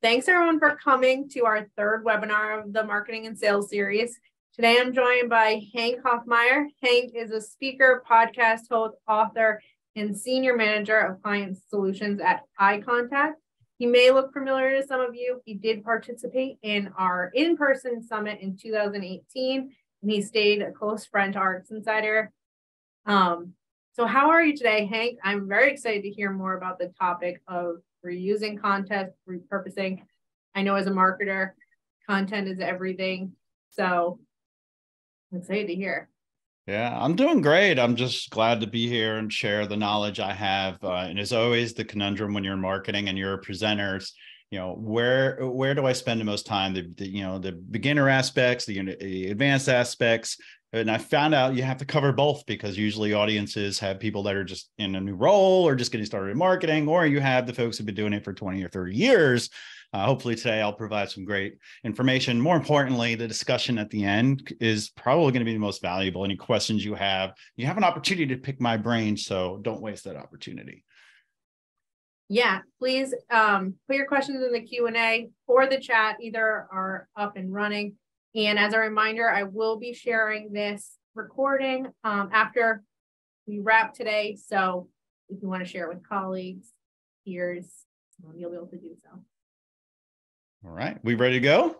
Thanks everyone for coming to our third webinar of the Marketing and Sales series. Today I'm joined by Hank Hoffmeier. Hank is a speaker, podcast host, author, and senior manager of client solutions at iContact. He may look familiar to some of you. He did participate in our in-person summit in 2018, and he stayed a close friend to Arts Insider. So how are you today, Hank? I'm very excited to hear more about the topic of reusing content, repurposing. I know as a marketer, content is everything. So I'm excited to hear. Yeah, I'm doing great. I'm just glad to be here and share the knowledge I have. And as always, the conundrum when you're in marketing and you're presenters, where do I spend the most time? The beginner aspects, the advanced aspects. And I found out you have to cover both, because usually audiences have people that are just in a new role or just getting started in marketing, or you have the folks who've been doing it for 20 or 30 years. Hopefully today I'll provide some great information. More importantly, the discussion at the end is probably going to be the most valuable. Any questions you have an opportunity to pick my brain, so don't waste that opportunity. Yeah, please put your questions in the Q&A or the chat. Either are up and running. And as a reminder, I will be sharing this recording after we wrap today. So if you want to share it with colleagues, peers, you'll be able to do so. All right, we ready to go?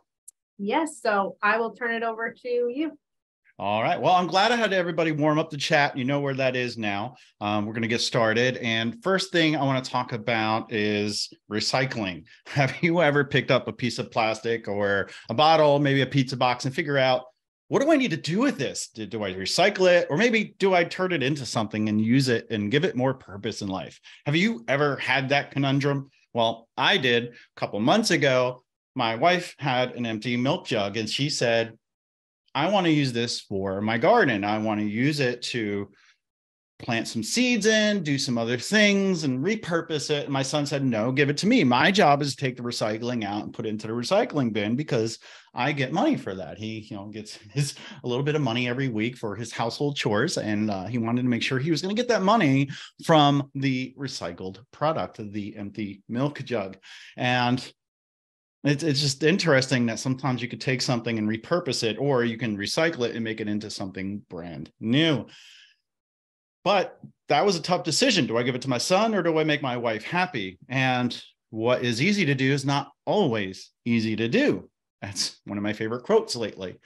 Yes, so I will turn it over to you. All right. Well, I'm glad I had everybody warm up the chat. You know where that is now. We're going to get started. And first thing I want to talk about is recycling. Have you ever picked up a piece of plastic or a bottle, maybe a pizza box, and figure out, what do I need to do with this? Do I recycle it? Or maybe do I turn it into something and use it and give it more purpose in life? Have you ever had that conundrum? Well, I did a couple months ago. My wife had an empty milk jug and she said, I want to use this for my garden. I want to use it to plant some seeds in, do some other things and repurpose it. And my son said, no, give it to me. My job is to take the recycling out and put it into the recycling bin because I get money for that. He, gets a little bit of money every week for his household chores. And he wanted to make sure he was going to get that money from the recycled product, the empty milk jug. And it's just interesting that sometimes you could take something and repurpose it, or you can recycle it and make it into something brand new. But that was a tough decision. Do I give it to my son or do I make my wife happy? And what is easy to do is not always easy to do. That's one of my favorite quotes lately.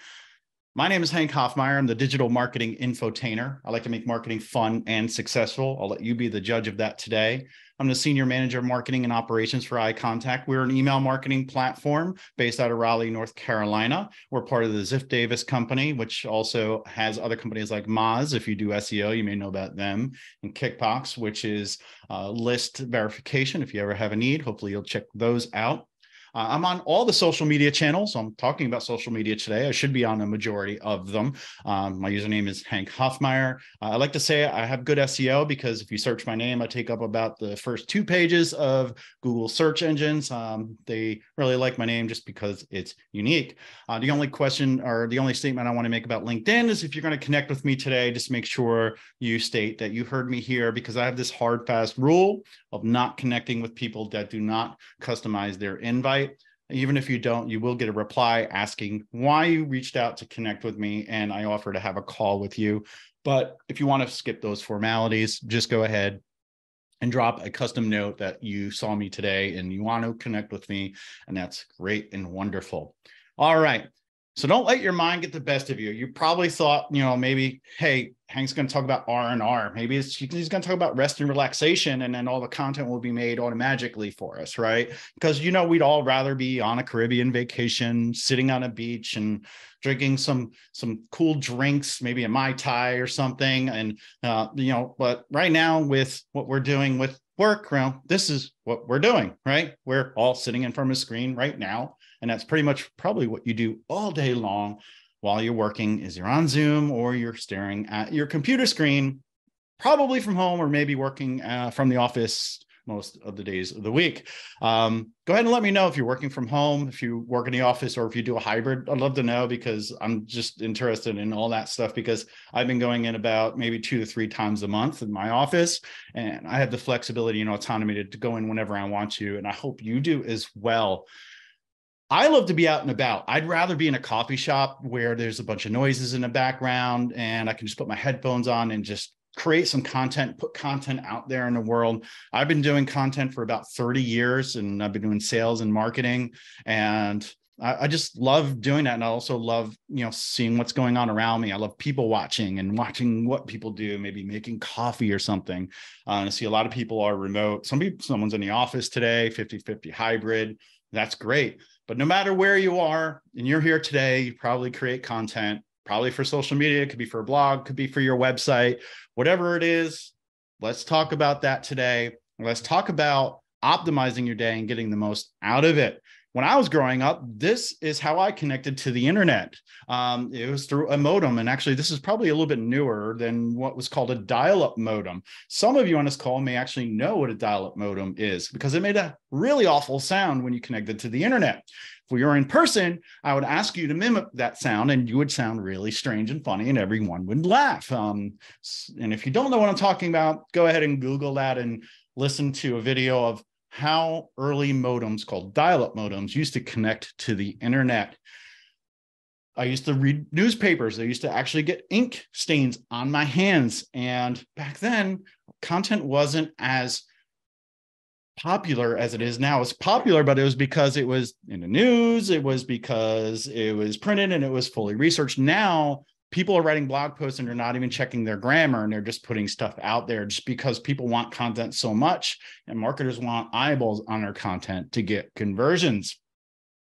My name is Hank Hoffmeier. I'm the digital marketing infotainer. I like to make marketing fun and successful. I'll let you be the judge of that today. I'm the senior manager of marketing and operations for iContact. We're an email marketing platform based out of Raleigh, North Carolina. We're part of the Ziff Davis company, which also has other companies like Moz. If you do SEO, you may know about them, and Kickbox, which is list verification. If you ever have a need, hopefully you'll check those out. I'm on all the social media channels. I'm talking about social media today. I should be on a majority of them. My username is Hank Hoffmeier. I like to say I have good SEO because if you search my name, I take up about the first 2 pages of Google search engines. They really like my name just because it's unique. The only question or the only statement I want to make about LinkedIn is if you're going to connect with me today, just make sure you state that you heard me here, because I have this hard, fast rule of not connecting with people that do not customize their invite. Even if you don't, you will get a reply asking why you reached out to connect with me, and I offer to have a call with you. But if you want to skip those formalities, just go ahead and drop a custom note that you saw me today and you want to connect with me, and that's great and wonderful. All right. So don't let your mind get the best of you. You probably thought, maybe, hey, Hank's going to talk about R&R. Maybe he's going to talk about rest and relaxation, and then all the content will be made automatically for us, right? Because, we'd all rather be on a Caribbean vacation, sitting on a beach and drinking some cool drinks, maybe a Mai Tai or something. And, but right now with what we're doing with work, this is what we're doing, right? We're all sitting in front of a screen right now. And that's pretty much probably what you do all day long while you're working, is you're on Zoom or you're staring at your computer screen, probably from home or maybe working from the office most of the days of the week. Go ahead and let me know if you're working from home, if you work in the office, or if you do a hybrid. I'd love to know, because I'm just interested in all that stuff, because I've been going in about maybe 2 to 3 times a month in my office, and I have the flexibility and autonomy to go in whenever I want to. And I hope you do as well. I love to be out and about. I'd rather be in a coffee shop where there's a bunch of noises in the background and I can just put my headphones on and just create some content, put content out there in the world. I've been doing content for about 30 years, and I've been doing sales and marketing, and I just love doing that. And I also love, seeing what's going on around me. I love people watching and watching what people do, maybe making coffee or something. I see a lot of people are remote. Someone's in the office today, 50-50 hybrid. That's great. But no matter where you are and you're here today, you probably create content, probably for social media. It could be for a blog, could be for your website, whatever it is. Let's talk about that today. Let's talk about optimizing your day and getting the most out of it. When I was growing up, this is how I connected to the internet. It was through a modem. And actually, this is probably a little bit newer than what was called a dial-up modem. Some of you on this call may actually know what a dial-up modem is, because it made a really awful sound when you connected to the internet. If we were in person, I would ask you to mimic that sound, and you would sound really strange and funny, and everyone would laugh. And if you don't know what I'm talking about, go ahead and Google that and listen to a video of how early modems, called dial-up modems, used to connect to the internet. I used to read newspapers. I used to actually get ink stains on my hands. And back then, content wasn't as popular as it is now. It's popular, but it was because it was in the news. It was because it was printed and it was fully researched. Now, people are writing blog posts and they're not even checking their grammar, and they're just putting stuff out there just because people want content so much, and marketers want eyeballs on their content to get conversions.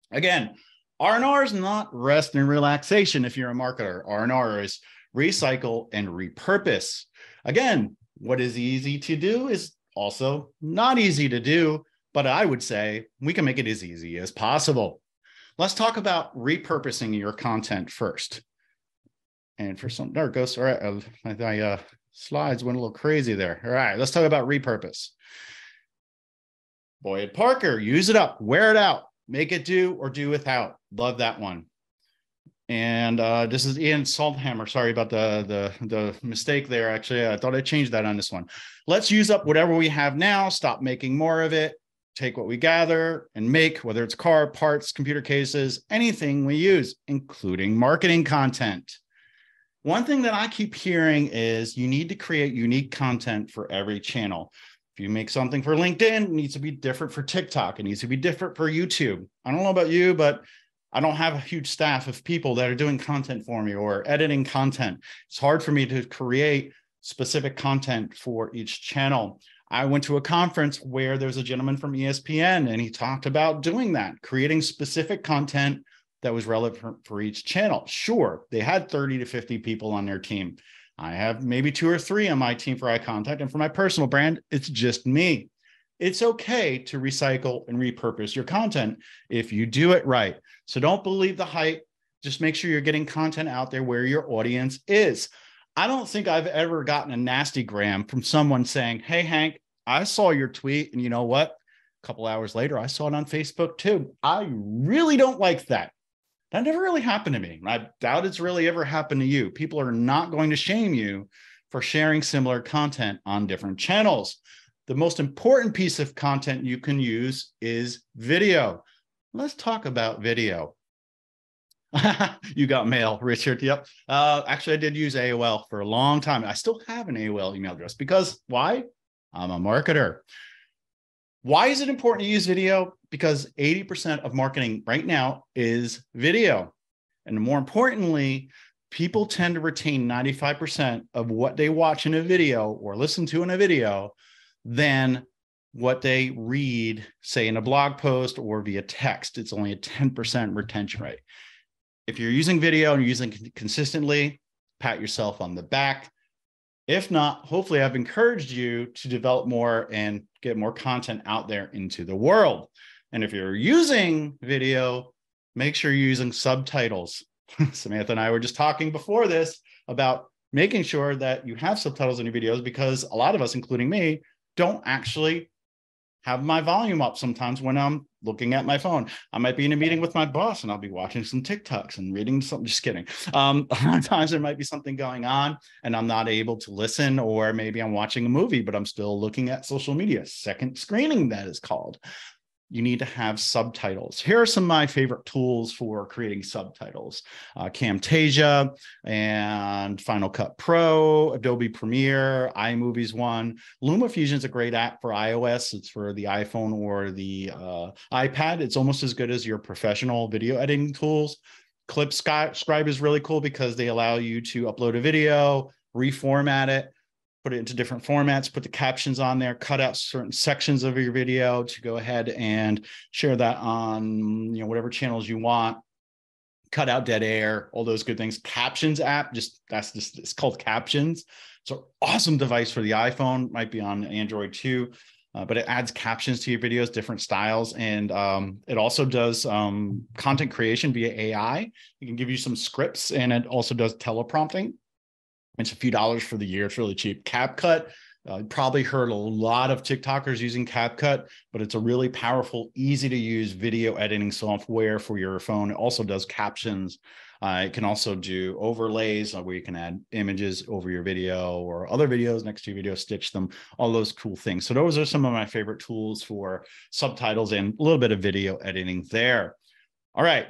Again, R&R is not rest and relaxation. If you're a marketer, R&R is recycle and repurpose. Again, what is easy to do is also not easy to do, but I would say we can make it as easy as possible. Let's talk about repurposing your content first. And for some, there it goes. All right, my slides went a little crazy there. All right, let's talk about repurpose. Boyd Parker, use it up, wear it out, make it do or do without. Love that one. And this is Ian Salthammer. Sorry about the mistake there. Actually, I thought I changed that on this one. Let's use up whatever we have now. Stop making more of it. Take what we gather and make, whether it's car parts, computer cases, anything we use, including marketing content. One thing that I keep hearing is you need to create unique content for every channel. If you make something for LinkedIn, it needs to be different for TikTok. It needs to be different for YouTube. I don't know about you, but I don't have a huge staff of people that are doing content for me or editing content. It's hard for me to create specific content for each channel. I went to a conference where there's a gentleman from ESPN, and he talked about doing that, creating specific content that was relevant for each channel. Sure, they had 30 to 50 people on their team. I have maybe 2 or 3 on my team for iContact, and for my personal brand, it's just me. It's okay to recycle and repurpose your content if you do it right. So don't believe the hype. Just make sure you're getting content out there where your audience is. I don't think I've ever gotten a nasty gram from someone saying, "Hey, Hank, I saw your tweet, and you know what? A couple hours later, I saw it on Facebook too. I really don't like that." That never really happened to me. I doubt it's really ever happened to you. People are not going to shame you for sharing similar content on different channels. The most important piece of content you can use is video. Let's talk about video. You got mail, Richard. Yep. Actually, I did use AOL for a long time. I still have an AOL email address because why? I'm a marketer. Why is it important to use video? Because 80% of marketing right now is video. And more importantly, people tend to retain 95% of what they watch in a video or listen to in a video than what they read, say, in a blog post or via text. It's only a 10% retention rate. If you're using video and you're using it consistently, pat yourself on the back. If not, hopefully I've encouraged you to develop more and get more content out there into the world. And if you're using video, make sure you're using subtitles. Samantha and I were just talking before this about making sure that you have subtitles in your videos, because a lot of us, including me, don't actually have my volume up sometimes when I'm looking at my phone. I might be in a meeting with my boss and I'll be watching some TikToks and reading something. Just kidding. A lot of times there might be something going on and I'm not able to listen, or maybe I'm watching a movie, but I'm still looking at social media. Second screening, that is called. You need to have subtitles. Here are some of my favorite tools for creating subtitles. Camtasia and Final Cut Pro, Adobe Premiere, iMovie's one. LumaFusion is a great app for iOS. It's for the iPhone or the iPad. It's almost as good as your professional video editing tools. Clipscribe is really cool because they allow you to upload a video, reformat it, put it into different formats, put the captions on there, cut out certain sections of your video to go ahead and share that on, whatever channels you want, cut out dead air, all those good things. Captions app, it's called Captions. It's an awesome device for the iPhone, might be on Android too, but it adds captions to your videos, different styles. And it also does content creation via AI. It can give you some scripts, and it also does teleprompting. It's a few dollars for the year. It's really cheap. CapCut, probably heard a lot of TikTokers using CapCut, but it's a really powerful, easy to use video editing software for your phone. It also does captions. It can also do overlays where you can add images over your video or other videos next to your video, stitch them, all those cool things. So those are some of my favorite tools for subtitles and a little bit of video editing there. All right.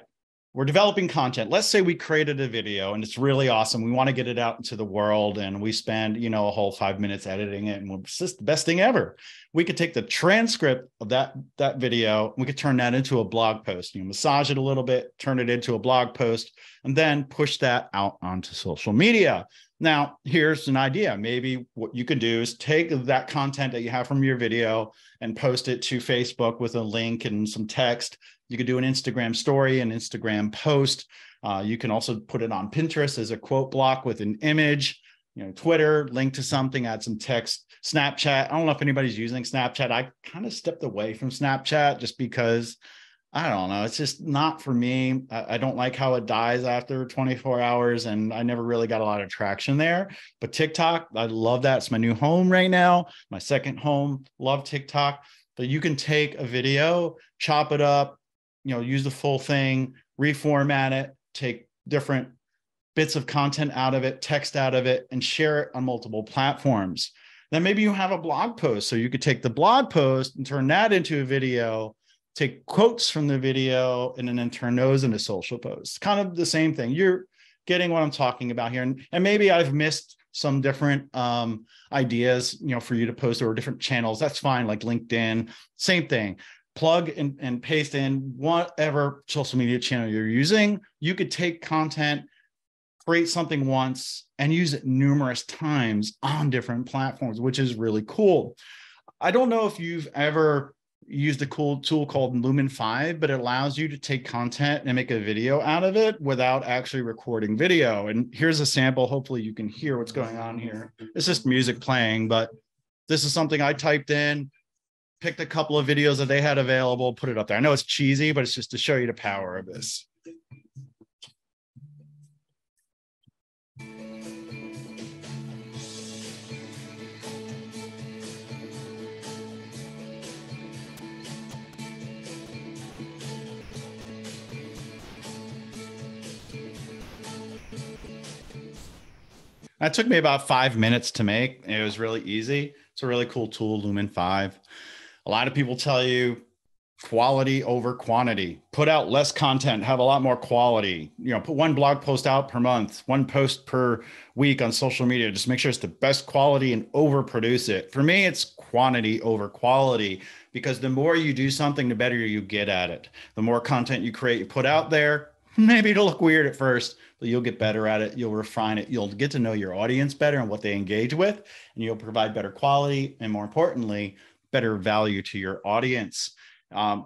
We're developing content. Let's say we created a video and it's really awesome. We want to get it out into the world, and we spend, a whole 5 minutes editing it, and it's just the best thing ever. We could take the transcript of that video, and we could turn that into a blog post. Massage it a little bit, turn it into a blog post, and then push that out onto social media. Now, here's an idea. Maybe what you could do is take that content that you have from your video and post it to Facebook with a link and some text. You could do an Instagram story, an Instagram post. You can also put it on Pinterest as a quote block with an image, Twitter, link to something, add some text. Snapchat. I don't know if anybody's using Snapchat. I kind of stepped away from Snapchat just because, I don't know, it's just not for me. I don't like how it dies after 24 hours, and I never really got a lot of traction there. But TikTok, I love that. It's my new home right now, my second home. Love TikTok. But you can take a video, chop it up, use the full thing, reformat it, take different bits of content out of it, text out of it, and share it on multiple platforms. Then maybe you have a blog post. So you could take the blog post and turn that into a video, take quotes from the video, and then turn those into social posts. Kind of the same thing. You're getting what I'm talking about here. And maybe I've missed some different ideas, for you to post, or different channels. That's fine. Like LinkedIn, same thing. Plug and paste in whatever social media channel you're using. You could take content, create something once, and use it numerous times on different platforms, which is really cool. I don't know if you've ever used a cool tool called Lumen 5, but it allows you to take content and make a video out of it without actually recording video. And here's a sample. Hopefully you can hear what's going on here. It's just music playing, but this is something I typed in, picked a couple of videos that they had available, put it up there. I know it's cheesy, but it's just to show you the power of this. That took me about 5 minutes to make. It was really easy. It's a really cool tool, Lumen 5. A lot of people tell you quality over quantity. Put out less content, have a lot more quality. Put one blog post out per month, one post per week on social media. Just make sure it's the best quality and overproduce it. For me, it's quantity over quality, because the more you do something, the better you get at it. The more content you create, you put out there, maybe it'll look weird at first, but you'll get better at it. You'll refine it. You'll get to know your audience better and what they engage with, and you'll provide better quality and, more importantly, better value to your audience.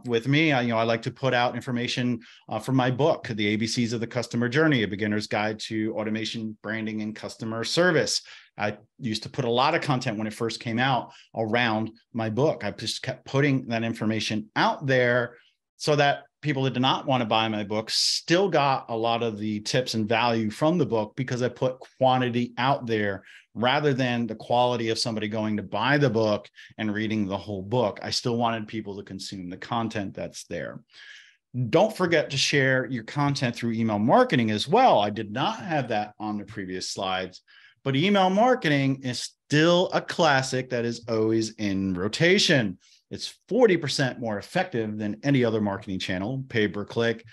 With me, I like to put out information from my book, The ABCs of the Customer Journey, A Beginner's Guide to Automation, Branding, and Customer Service. I used to put a lot of content when it first came out around my book. I just kept putting that information out there so that people that did not want to buy my book still got a lot of the tips and value from the book, because I put quantity out there rather than the quality of somebody going to buy the book and reading the whole book. I still wanted people to consume the content that's there. Don't forget to share your content through email marketing as well. I did not have that on the previous slides, but email marketing is still a classic that is always in rotation. It's 40% more effective than any other marketing channel, pay-per-click,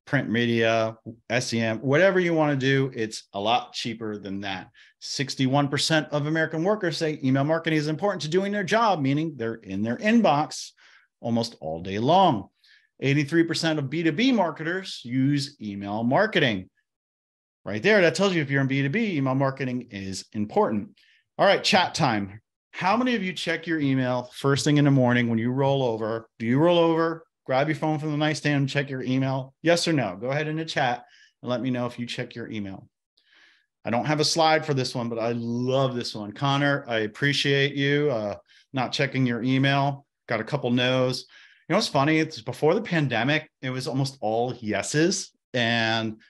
print media, SEM, whatever you want to do. It's a lot cheaper than that. 61% of American workers say email marketing is important to doing their job, meaning they're in their inbox almost all day long. 83% of B2B marketers use email marketing. Right there, that tells you if you're in B2B, email marketing is important. All right, chat time. How many of you check your email first thing in the morning when you roll over? Do you roll over, grab your phone from the nightstand and check your email? Yes or no? Go ahead in the chat and let me know if you check your email. I don't have a slide for this one, but I love this one. Connor, I appreciate you not checking your email. Got a couple no's. You know what's funny? It's before the pandemic, it was almost all yeses. And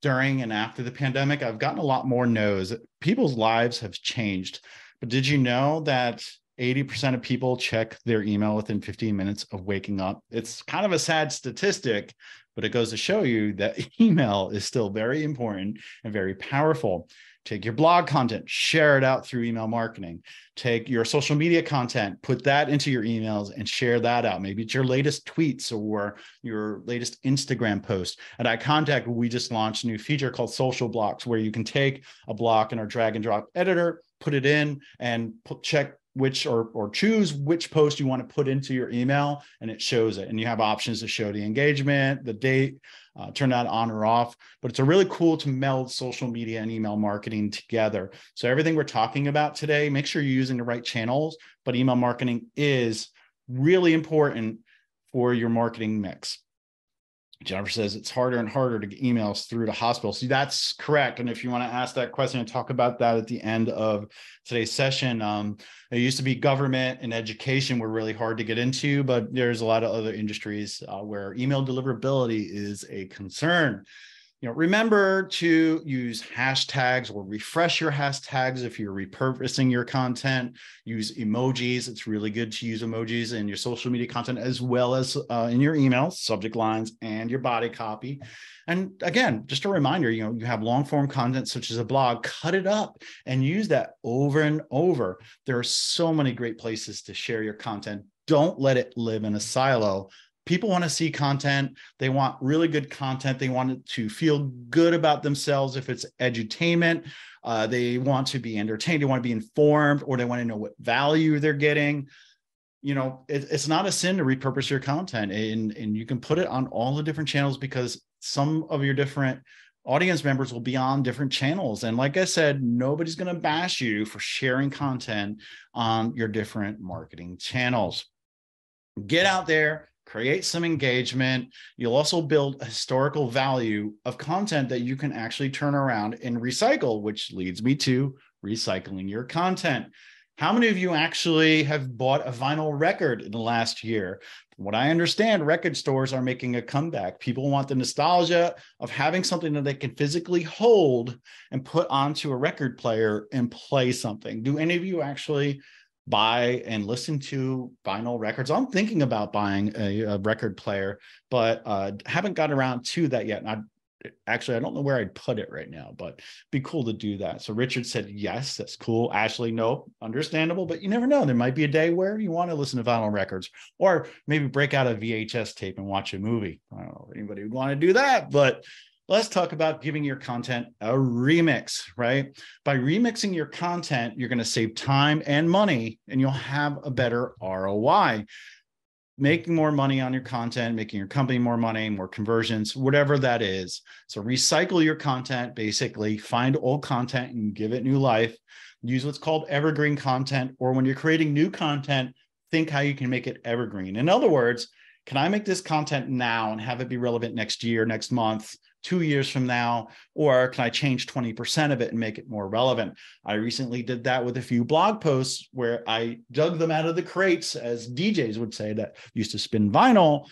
during and after the pandemic, I've gotten a lot more no's. People's lives have changed. But did you know that 80% of people check their email within 15 minutes of waking up? It's kind of a sad statistic, but it goes to show you that email is still very important and very powerful. Take your blog content, share it out through email marketing. Take your social media content, put that into your emails and share that out. Maybe it's your latest tweets or your latest Instagram post. At iContact, we just launched a new feature called Social Blocks, where you can take a block in our drag and drop editor, put it in and check which or choose which post you want to put into your email, and it shows it. And you have options to show the engagement, the date, turn that on or off. But it's a really cool to meld social media and email marketing together. So everything we're talking about today, make sure you're using the right channels, but email marketing is really important for your marketing mix. Jennifer says it's harder and harder to get emails through to hospitals. See, that's correct. And if you want to ask that question and talk about that at the end of today's session, it used to be government and education were really hard to get into, but there's a lot of other industries where email deliverability is a concern. You know, remember to use hashtags or refresh your hashtags if you're repurposing your content. Use emojis. It's really good to use emojis in your social media content as well as in your emails, subject lines, and your body copy. And again, just a reminder, you know, you have long form content such as a blog, cut it up and use that over and over. There are so many great places to share your content. Don't let it live in a silo. People want to see content. They want really good content. They want to feel good about themselves. If it's edutainment, they want to be entertained. They want to be informed, or they want to know what value they're getting. You know, it's not a sin to repurpose your content, and you can put it on all the different channels, because some of your different audience members will be on different channels. And like I said, nobody's going to bash you for sharing content on your different marketing channels. Get out there. Create some engagement. You'll also build a historical value of content that you can actually turn around and recycle, which leads me to recycling your content. How many of you actually have bought a vinyl record in the last year? From what I understand, record stores are making a comeback. People want the nostalgia of having something that they can physically hold and put onto a record player and play something. Do any of you actually buy and listen to vinyl records? I'm thinking about buying a record player, but haven't got around to that yet. And I don't know where I'd put it right now, but it'd be cool to do that. So Richard said, yes, that's cool. Ashley, no, understandable, but you never know. There might be a day where you want to listen to vinyl records, or maybe break out a VHS tape and watch a movie. I don't know if anybody would want to do that, but let's talk about giving your content a remix, right? By remixing your content, you're going to save time and money, and you'll have a better ROI. Making more money on your content, making your company more money, more conversions, whatever that is. So recycle your content, basically find old content and give it new life. Use what's called evergreen content, or when you're creating new content, think how you can make it evergreen. In other words, can I make this content now and have it be relevant next year, next month, 2 years from now, or can I change 20% of it and make it more relevant? I recently did that with a few blog posts where I dug them out of the crates, as DJs would say, that used to spin vinyl,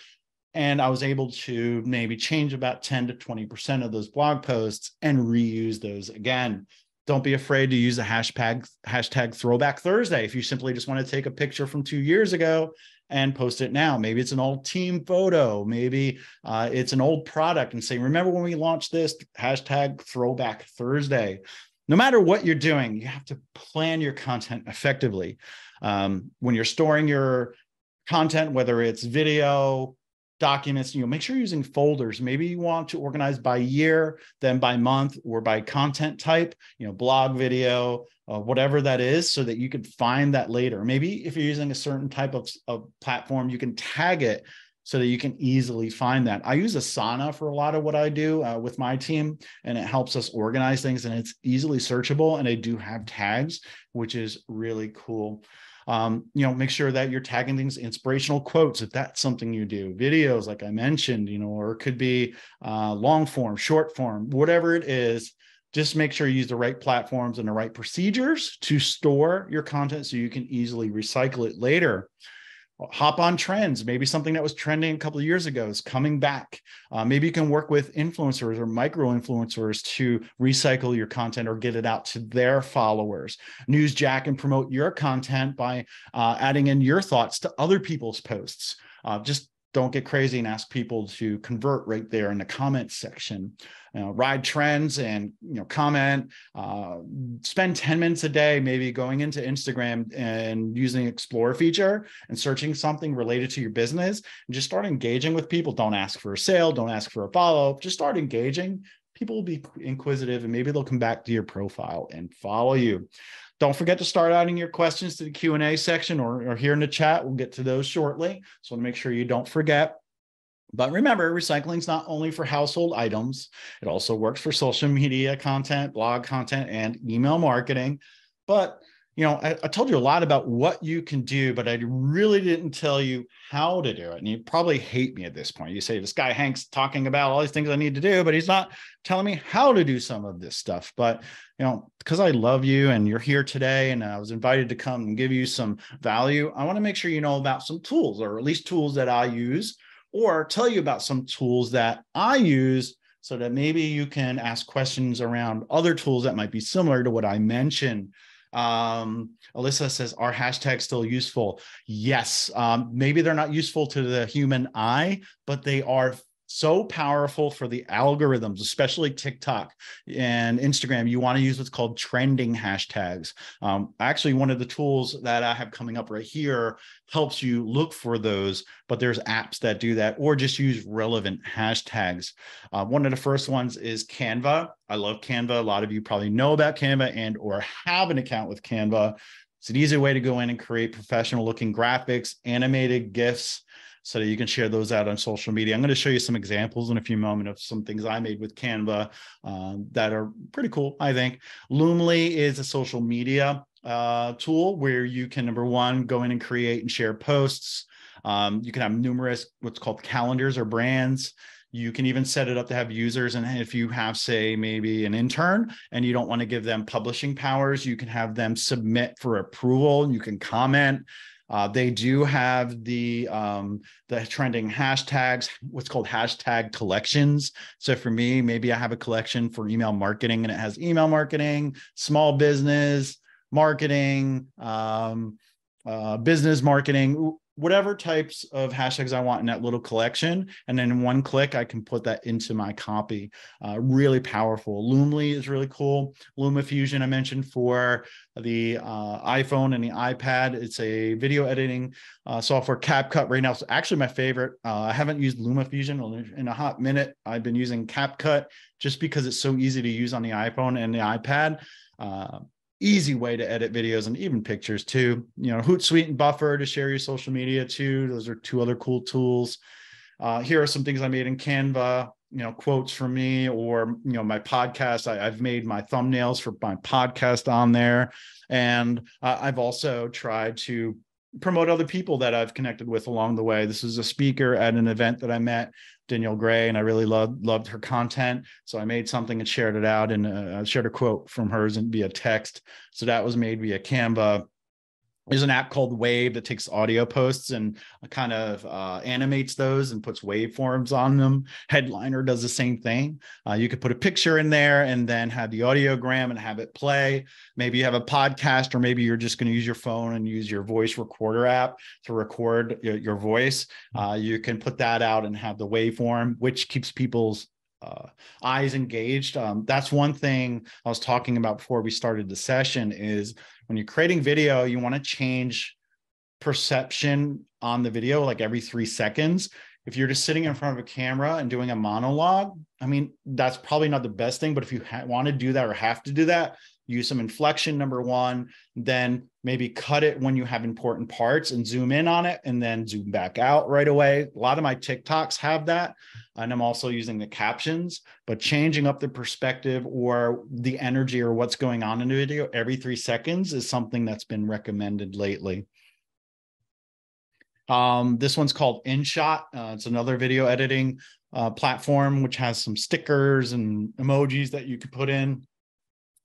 And I was able to maybe change about 10 to 20% of those blog posts and reuse those again. Don't be afraid to use the hashtag Throwback Thursday if you simply just want to take a picture from 2 years ago and post it now. Maybe it's an old team photo. Maybe it's an old product and say, remember when we launched this, hashtag Throwback Thursday. No matter what you're doing, you have to plan your content effectively. When you're storing your content, whether it's video, documents, make sure you're using folders. Maybe you want to organize by year, then by month, or by content type, blog, video, whatever that is, so that you could find that later. Maybe if you're using a certain type of platform, you can tag it so that you can easily find that. I use Asana for a lot of what I do with my team, and it helps us organize things, and it's easily searchable, and I do have tags, which is really cool. Make sure that you're tagging things, inspirational quotes, if that's something you do, videos, like I mentioned, or it could be long form, short form, whatever it is. Just make sure you use the right platforms and the right procedures to store your content so you can easily recycle it later. Hop on trends. Maybe something that was trending a couple of years ago is coming back. Maybe you can work with influencers or micro influencers to recycle your content or get it out to their followers. Newsjack and promote your content by adding in your thoughts to other people's posts. Just don't get crazy and ask people to convert right there in the comments section. Ride trends and comment. Spend 10 minutes a day maybe going into Instagram and using the Explore feature and searching something related to your business, and just start engaging with people. Don't ask for a sale. Don't ask for a follow-up. Just start engaging. People will be inquisitive, and maybe they'll come back to your profile and follow you. Don't forget to start adding your questions to the Q&A section or here in the chat. We'll get to those shortly. So I want to make sure you don't forget. But remember, recycling is not only for household items. It also works for social media content, blog content, and email marketing. But I told you a lot about what you can do, but I really didn't tell you how to do it. And you probably hate me at this point. You say, this guy Hank's talking about all these things I need to do, but he's not telling me how to do some of this stuff. But, because I love you and you're here today and I was invited to come and give you some value, I want to make sure you know about some tools, or at least tools that I use, or tell you about some tools that I use, so that maybe you can ask questions around other tools that might be similar to what I mentioned. Alyssa says, are hashtags still useful? Yes. Maybe they're not useful to the human eye, but they are so powerful for the algorithms, especially TikTok and Instagram. You want to use what's called trending hashtags. Actually, one of the tools that I have coming up right here helps you look for those, but there's apps that do that, or just use relevant hashtags. One of the first ones is Canva. I love Canva. A lot of you probably know about Canva and or have an account with Canva. It's an easy way to go in and create professional looking graphics, animated GIFs, so that you can share those out on social media. I'm going to show you some examples in a few moments of some things I made with Canva that are pretty cool, I think. Loomly is a social media tool where you can, number one, go in and create and share posts. You can have numerous what's called calendars or brands. You can even set it up to have users. And if you have, say, maybe an intern and you don't want to give them publishing powers, you can have them submit for approval. You can comment. They do have the trending hashtags, what's called hashtag collections. So for me, maybe I have a collection for email marketing, and it has email marketing, small business marketing, business marketing, whatever types of hashtags I want in that little collection. And then in one click, I can put that into my copy. Really powerful. Loomly is really cool. LumaFusion, I mentioned, for the iPhone and the iPad. It's a video editing software. CapCut right now is actually my favorite. I haven't used LumaFusion in a hot minute. I've been using CapCut just because it's so easy to use on the iPhone and the iPad. Easy way to edit videos and even pictures too. Hootsuite and Buffer to share your social media too. Those are two other cool tools. Here are some things I made in Canva, quotes from me, or, my podcast. I've made my thumbnails for my podcast on there. And I've also tried to promote other people that I've connected with along the way. This is a speaker at an event that I met, Danielle Gray, and I really loved her content. So I made something and shared it out, and shared a quote from hers and via text. So that was made via Canva. There's an app called Wave that takes audio posts and kind of animates those and puts waveforms on them. Headliner does the same thing. You could put a picture in there and then have the audiogram and have it play. Maybe you have a podcast, or maybe you're just going to use your phone and use your voice recorder app to record your voice. You can put that out and have the waveform, which keeps people's eyes engaged. That's one thing I was talking about before we started the session is when you're creating video, you want to change perception on the video like every 3 seconds. If you're just sitting in front of a camera and doing a monologue, I mean, that's probably not the best thing, but if you want to do that or have to do that, use some inflection, number one, then maybe cut it when you have important parts and zoom in on it and then zoom back out right away. A lot of my TikToks have that. And I'm also using the captions, but changing up the perspective or the energy or what's going on in the video every 3 seconds is something that's been recommended lately. This one's called InShot. It's another video editing platform, which has some stickers and emojis that you could put in.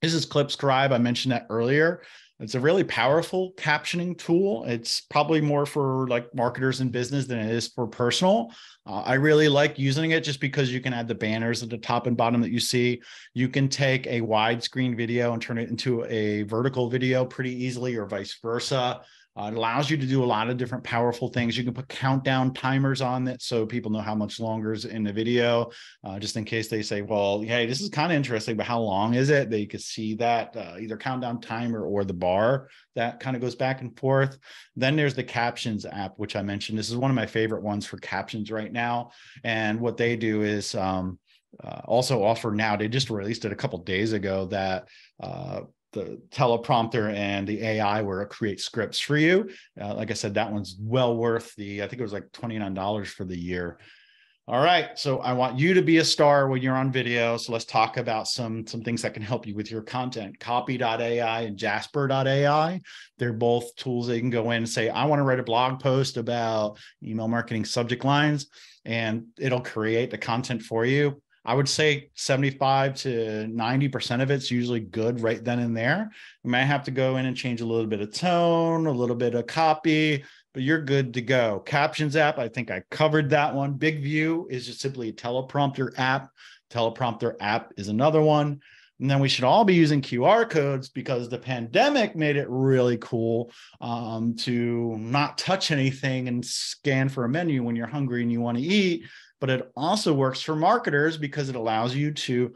This is Clipscribe. I mentioned that earlier. It's a really powerful captioning tool. It's probably more for like marketers and business than it is for personal. I really like using it just because you can add the banners at the top and bottom that you see. You can take a widescreen video and turn it into a vertical video pretty easily, or vice versa. It allows you to do a lot of different powerful things. You can put countdown timers on it so people know how much longer is in the video, just in case they say, well, hey, this is kind of interesting, but how long is it? They could see that either countdown timer or the bar that kind of goes back and forth. Then there's the captions app, which I mentioned. This is one of my favorite ones for captions right now. And what they do is also offer now, they just released it a couple of days ago, that the teleprompter and the AI where it creates scripts for you. Like I said, that one's well worth I think it was like $29 for the year. All right, so I want you to be a star when you're on video. So let's talk about some things that can help you with your content. Copy.ai and Jasper.ai. They're both tools that you can go in and say, I want to write a blog post about email marketing subject lines, and it'll create the content for you. I would say 75 to 90% of it's usually good right then and there. You might have to go in and change a little bit of tone, a little bit of copy, but you're good to go. Captions app, I think I covered that one. Big View is just simply a teleprompter app. Teleprompter app is another one. And then we should all be using QR codes because the pandemic made it really cool to not touch anything and scan for a menu when you're hungry and you want to eat. But it also works for marketers because it allows you to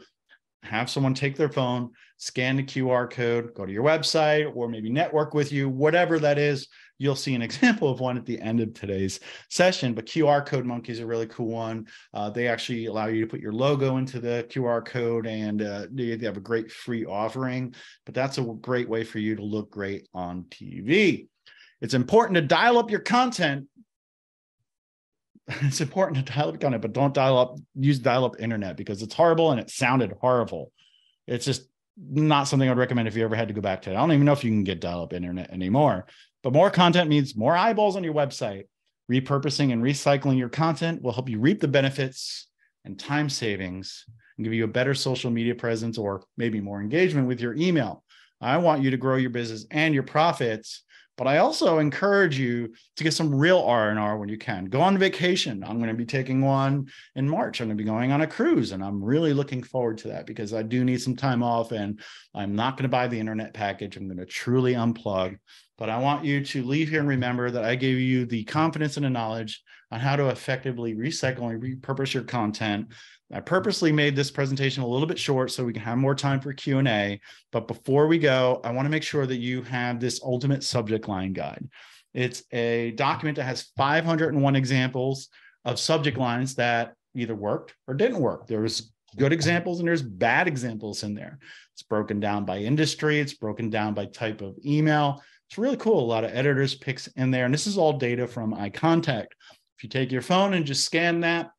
have someone take their phone, scan the QR code, go to your website, or maybe network with you, whatever that is. You'll see an example of one at the end of today's session, but QR code monkey is a really cool one. They actually allow you to put your logo into the QR code, and they have a great free offering, but that's a great way for you to look great on TV. It's important to dial up your content. It's important to dial up content, but don't use dial-up internet because it's horrible and it sounded horrible. It's just not something I'd recommend if you ever had to go back to it. I don't even know if you can get dial-up internet anymore, but more content means more eyeballs on your website. Repurposing and recycling your content will help you reap the benefits and time savings and give you a better social media presence, or maybe more engagement with your email. I want you to grow your business and your profits, but I also encourage you to get some real R&R when you can. Go on vacation. I'm going to be taking one in March. I'm going to be going on a cruise, and I'm really looking forward to that because I do need some time off, and I'm not going to buy the internet package. I'm going to truly unplug. But I want you to leave here and remember that I gave you the confidence and the knowledge on how to effectively recycle and repurpose your content. I purposely made this presentation a little bit short so we can have more time for Q&A. But before we go, I want to make sure that you have this ultimate subject line guide. It's a document that has 501 examples of subject lines that either worked or didn't work. There's good examples and there's bad examples in there. It's broken down by industry. It's broken down by type of email. It's really cool. A lot of editors picks in there. And this is all data from iContact. If you take your phone and just scan that,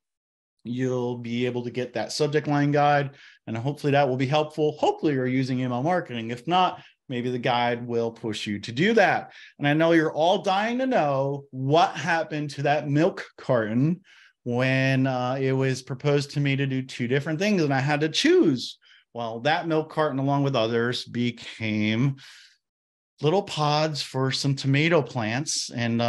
you'll be able to get that subject line guide, and hopefully that will be helpful. Hopefully you're using email marketing. If not, maybe the guide will push you to do that. And I know you're all dying to know what happened to that milk carton when it was proposed to me to do 2 different things and I had to choose. Well, that milk carton, along with others, became little pods for some tomato plants. And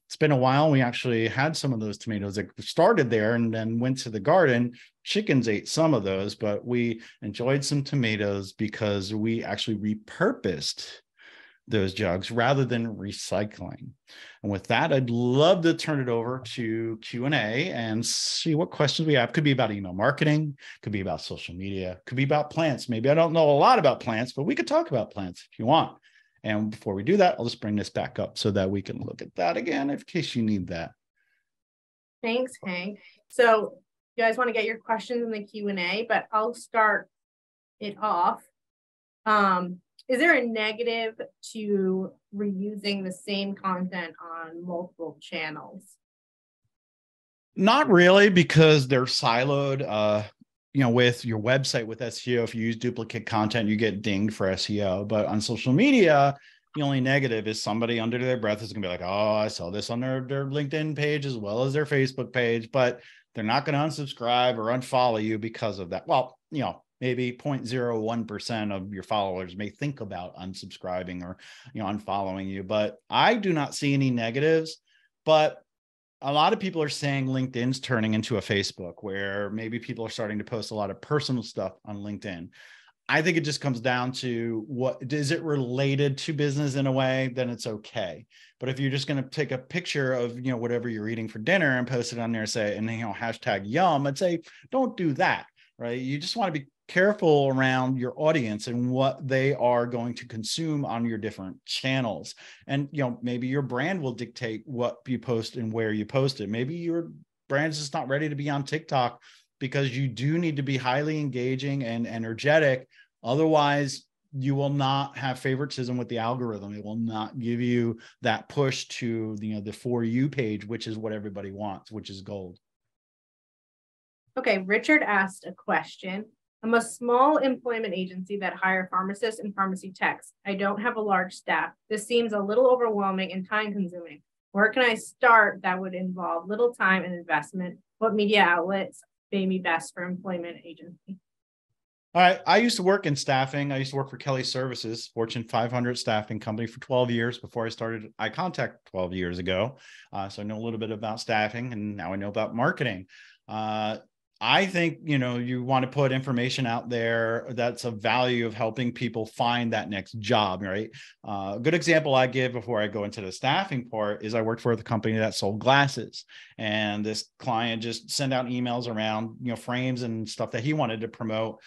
it's been a while. We actually had some of those tomatoes that started there and then went to the garden. Chickens ate some of those, but we enjoyed some tomatoes because we actually repurposed those jugs rather than recycling. And with that, I'd love to turn it over to Q&A and see what questions we have. Could be about email marketing, could be about social media, could be about plants. Maybe I don't know a lot about plants, but we could talk about plants if you want. And before we do that, I'll just bring this back up so that we can look at that again in case you need that. Thanks, Hank. So you guys want to get your questions in the Q&A, but I'll start it off. Is there a negative to reusing the same content on multiple channels? Not really, because they're siloed. With your website with SEO, if you use duplicate content, you get dinged for SEO. But on social media, the only negative is somebody under their breath is going to be like, oh, I saw this on their LinkedIn page as well as their Facebook page, but they're not going to unsubscribe or unfollow you because of that. Well, maybe 0.01% of your followers may think about unsubscribing or, unfollowing you, but I do not see any negatives. But a lot of people are saying LinkedIn's turning into a Facebook, where maybe people are starting to post a lot of personal stuff on LinkedIn. I think it just comes down to what is it related to business in a way, then it's okay. But if you're just going to take a picture of, whatever you're eating for dinner and post it on there, say, and, hashtag yum, I'd say, don't do that, right? You just want to be careful around your audience and what they are going to consume on your different channels. And, maybe your brand will dictate what you post and where you post it. Maybe your brand's just not ready to be on TikTok, because you do need to be highly engaging and energetic. Otherwise, you will not have favoritism with the algorithm. It will not give you that push to the For You page, which is what everybody wants, which is gold. Okay, Richard asked a question. I'm a small employment agency that hire pharmacists and pharmacy techs. I don't have a large staff. This seems a little overwhelming and time consuming. Where can I start that would involve little time and investment? What media outlets pay me best for employment agency? All right. I used to work in staffing. I used to work for Kelly Services, Fortune 500 staffing company, for 12 years before I started iContact 12 years ago. So I know a little bit about staffing, and now I know about marketing. I think, you want to put information out there that's of value of helping people find that next job, right? A good example I give before I go into the staffing part is I worked for the company that sold glasses, and this client just sent out emails around, frames and stuff that he wanted to promote.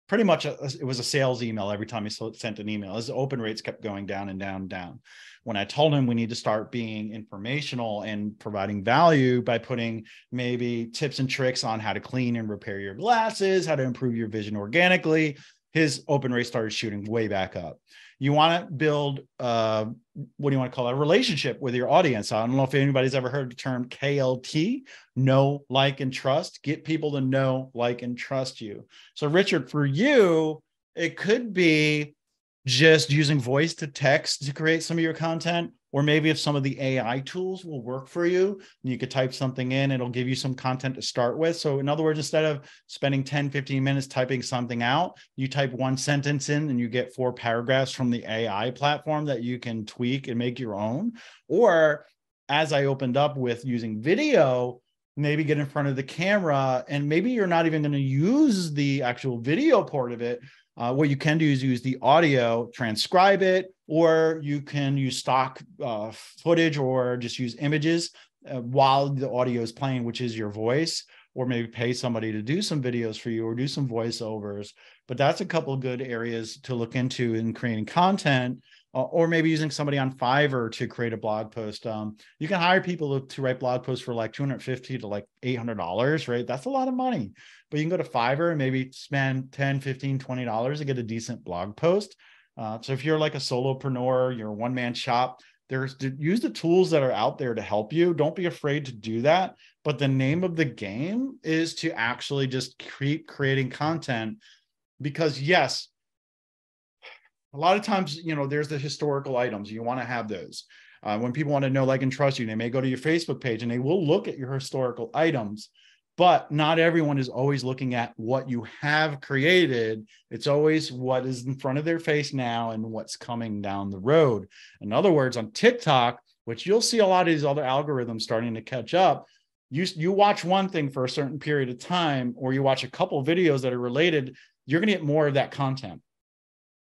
Pretty much it was a sales email every time he sent an email. His open rates kept going down and down and down. When I told him we need to start being informational and providing value by putting maybe tips and tricks on how to clean and repair your glasses, how to improve your vision organically, his open rate started shooting way back up. You want to build, what do you want to call it, a relationship with your audience. I don't know if anybody's ever heard the term KLT, know, like, and trust. Get people to know, like, and trust you. So Richard, for you, it could be just using voice to text to create some of your content, or maybe if some of the AI tools will work for you, you could type something in, it'll give you some content to start with. So in other words, instead of spending 10, 15 minutes typing something out, you type one sentence in and you get 4 paragraphs from the AI platform that you can tweak and make your own. Or as I opened up with using video, maybe get in front of the camera, and maybe you're not even going to use the actual video part of it. What you can do is use the audio, transcribe it, or you can use stock footage, or just use images while the audio is playing, which is your voice, or maybe pay somebody to do some videos for you or do some voiceovers. But that's a couple of good areas to look into in creating content, or maybe using somebody on Fiverr to create a blog post. You can hire people to write blog posts for like $250 to like $800, right? That's a lot of money. But you can go to Fiverr and maybe spend $10, $15, $20 to get a decent blog post. So if you're like a solopreneur, you're a one-man shop, use the tools that are out there to help you. Don't be afraid to do that. But the name of the game is to actually just keep creating content, because yes, a lot of times, there's the historical items. You want to have those. When people want to know, like, and trust you, they may go to your Facebook page and they will look at your historical items. But not everyone is always looking at what you have created. It's always what is in front of their face now and what's coming down the road. In other words, on TikTok, which you'll see a lot of these other algorithms starting to catch up, you watch one thing for a certain period of time, or you watch a couple of videos that are related, you're going to get more of that content.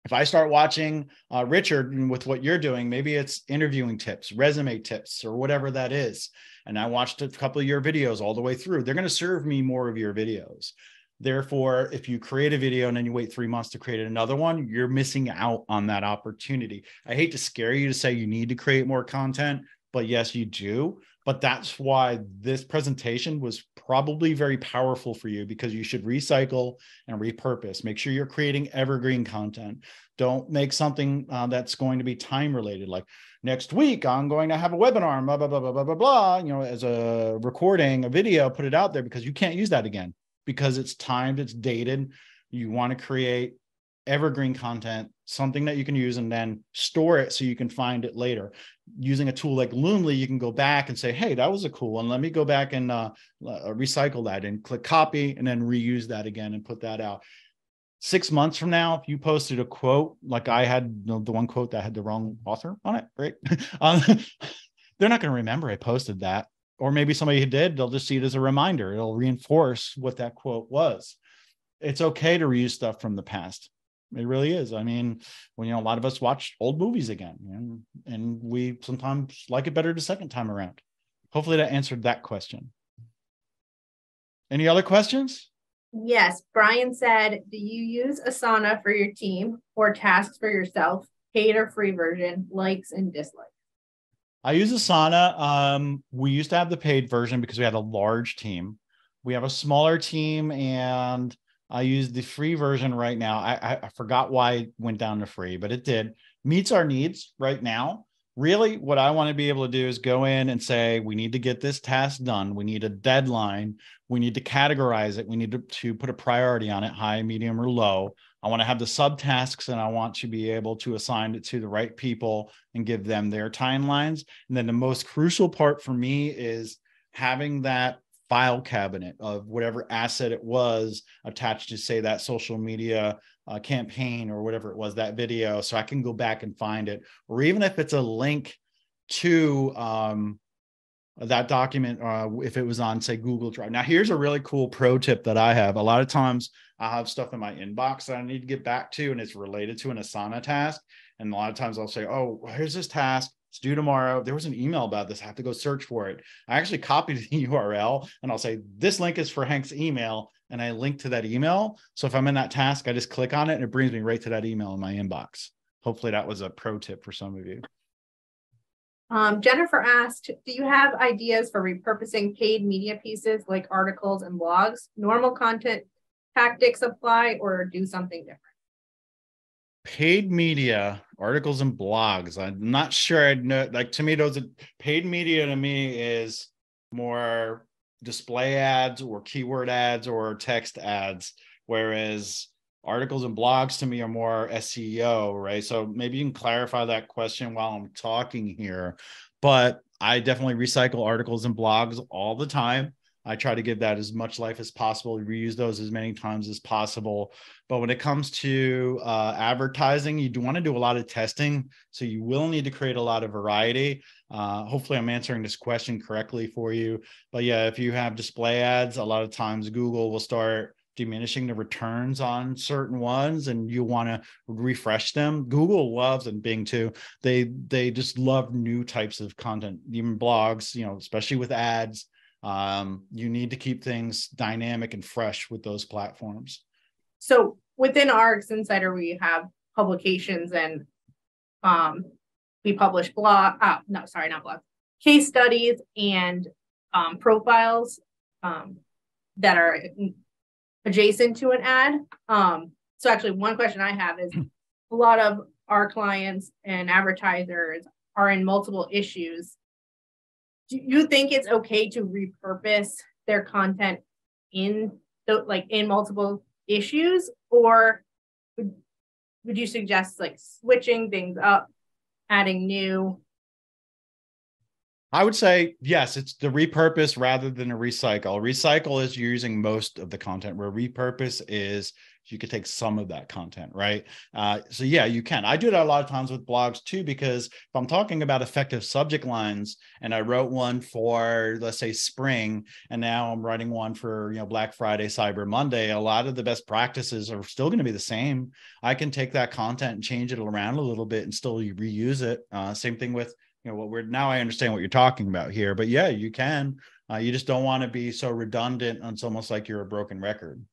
If I start watching Richard with what you're doing, maybe it's interviewing tips, resume tips, or whatever that is, and I watched a couple of your videos all the way through, they're going to serve me more of your videos. Therefore, if you create a video and then you wait 3 months to create another one, you're missing out on that opportunity. I hate to scare you to say you need to create more content, but yes, you do. But that's why this presentation was probably very powerful for you, because you should recycle and repurpose. Make sure you're creating evergreen content. Don't make something that's going to be time related. Like next week, I'm going to have a webinar, blah, blah, blah, blah, blah, blah, blah, as a recording, a video, put it out there, because you can't use that again because it's timed, it's dated. You want to create evergreen content, something that you can use and then store it so you can find it later. Using a tool like Loomly, you can go back and say, hey, that was a cool one. Let me go back and recycle that, and click copy and then reuse that again and put that out. 6 months from now, if you posted a quote, like I had the one quote that had the wrong author on it, right? They're not going to remember I posted that. Or maybe somebody who did, they'll just see it as a reminder. It'll reinforce what that quote was. It's okay to reuse stuff from the past. It really is. I mean, when a lot of us watch old movies again, and we sometimes like it better the second time around. Hopefully that answered that question. Any other questions? Yes. Brian said, do you use Asana for your team or tasks for yourself? Paid or free version, likes and dislikes? I use Asana. We used to have the paid version because we had a large team. We have a smaller team, and I use the free version right now. I forgot why it went down to free, but it did. Meets our needs right now. Really, what I want to be able to do is go in and say, we need to get this task done. We need a deadline. We need to categorize it. We need to put a priority on it, high, medium, or low. I want to have the subtasks, and I want to be able to assign it to the right people and give them their timelines. And then the most crucial part for me is having that file cabinet of whatever asset it was attached to, say, that social media campaign or whatever it was, that video, so I can go back and find it. Or even if it's a link to that document, if it was on, say, Google Drive. Now, here's a really cool pro tip that I have. A lot of times I have stuff in my inbox that I need to get back to, and it's related to an Asana task. And a lot of times I'll say, oh, here's this task. It's due tomorrow. There was an email about this. I have to go search for it. I actually copied the URL, and I'll say, this link is for Hank's email. And I link to that email. So if I'm in that task, I just click on it and it brings me right to that email in my inbox. Hopefully that was a pro tip for some of you. Jennifer asked, do you have ideas for repurposing paid media pieces like articles and blogs? Normal content tactics apply, or do something different? Paid media, articles and blogs. I'm not sure I'd know. Like, to me, those paid media to me is more display ads or keyword ads or text ads, whereas articles and blogs to me are more SEO, right? So maybe you can clarify that question while I'm talking here. But I definitely recycle articles and blogs all the time. I try to give that as much life as possible, reuse those as many times as possible. But when it comes to advertising, you do want to do a lot of testing. So you will need to create a lot of variety. Hopefully I'm answering this question correctly for you. But yeah, if you have display ads, a lot of times Google will start diminishing the returns on certain ones, and you want to refresh them. Google loves, and Bing too, they just love new types of content, even blogs, especially with ads. You need to keep things dynamic and fresh with those platforms. So within ARGS Insider, we have publications, and we publish case studies and profiles that are adjacent to an ad. So actually one question I have is, a lot of our clients and advertisers are in multiple issues. Do you think it's okay to repurpose their content in multiple issues, or would you suggest switching things up, adding new? I would say, yes, it's the repurpose rather than a recycle. Recycle is using most of the content, where repurpose is you could take some of that content, right? So yeah, you can. I do that a lot of times with blogs too, because if I'm talking about effective subject lines and I wrote one for, let's say, spring, and now I'm writing one for, Black Friday, Cyber Monday, a lot of the best practices are still going to be the same. I can take that content and change it around a little bit and still reuse it. Same thing with now I understand what you're talking about here, but yeah, you can. You just don't want to be so redundant. It's almost like you're a broken record.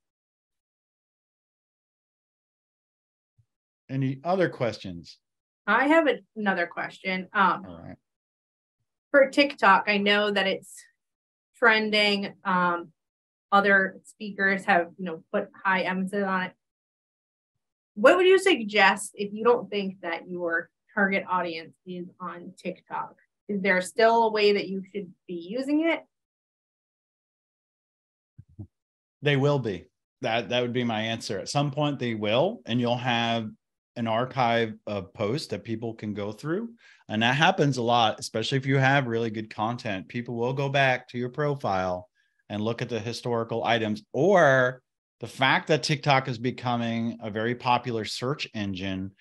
Any other questions? I have another question. All right. For TikTok, I know that it's trending. Other speakers have, put high emphasis on it. What would you suggest if you don't think that your target audience is on TikTok? Is there still a way that you should be using it? They will be. That would be my answer. At some point they will, and you'll have an archive of posts that people can go through. And that happens a lot, especially if you have really good content. People will go back to your profile and look at the historical items, or the fact that TikTok is becoming a very popular search engine.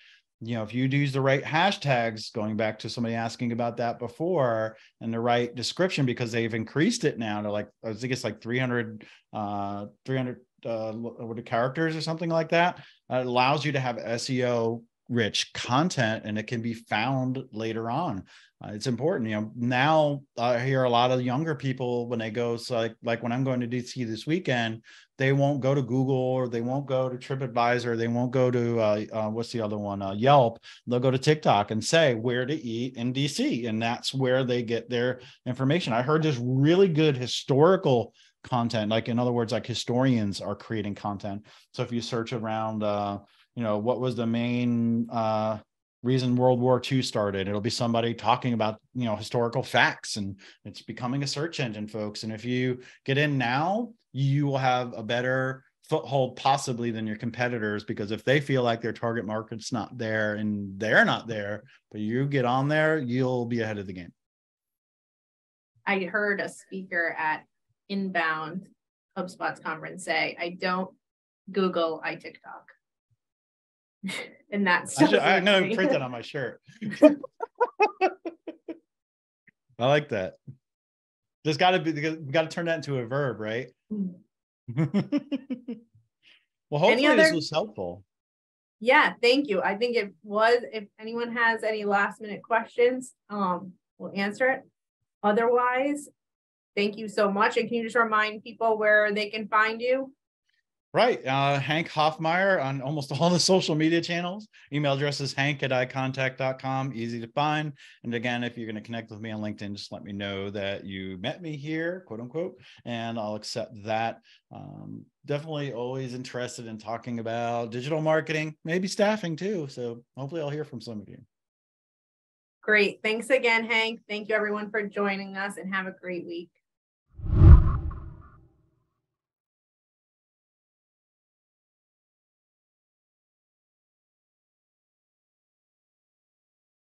If you use the right hashtags, going back to somebody asking about that before, and the right description, because they've increased it now to I think it's 300 characters or something like that. It allows you to have SEO rich content, and it can be found later on. It's important. Now I hear a lot of younger people when they go, so like when I'm going to DC this weekend, they won't go to Google, or they won't go to TripAdvisor, they won't go to what's the other one, Yelp. They'll go to TikTok and say where to eat in DC, and that's where they get their information. I heard this really good historical content, in other words, historians are creating content. So if you search around what was the main reason World War II started, it'll be somebody talking about historical facts, and it's becoming a search engine, folks. And if you get in now, you will have a better foothold possibly than your competitors, because if they feel like their target market's not there and they're not there, but you get on there, you'll be ahead of the game. I heard a speaker at Inbound HubSpot's conference say, I don't Google, I TikTok. And that's I'm going to print that on my shirt. I like that. There's got to be, we got to turn that into a verb, right? Well, hopefully this was helpful. Yeah, thank you. I think it was. If anyone has any last minute questions, we'll answer it. Otherwise, thank you so much. And can you just remind people where they can find you? Right. Hank Hoffmeier on almost all the social media channels. Email address is hank@icontact.com. Easy to find. And again, if you're going to connect with me on LinkedIn, just let me know that you met me here, quote unquote, and I'll accept that. Definitely always interested in talking about digital marketing, maybe staffing too. So hopefully I'll hear from some of you. Great. Thanks again, Hank. Thank you everyone for joining us, and have a great week.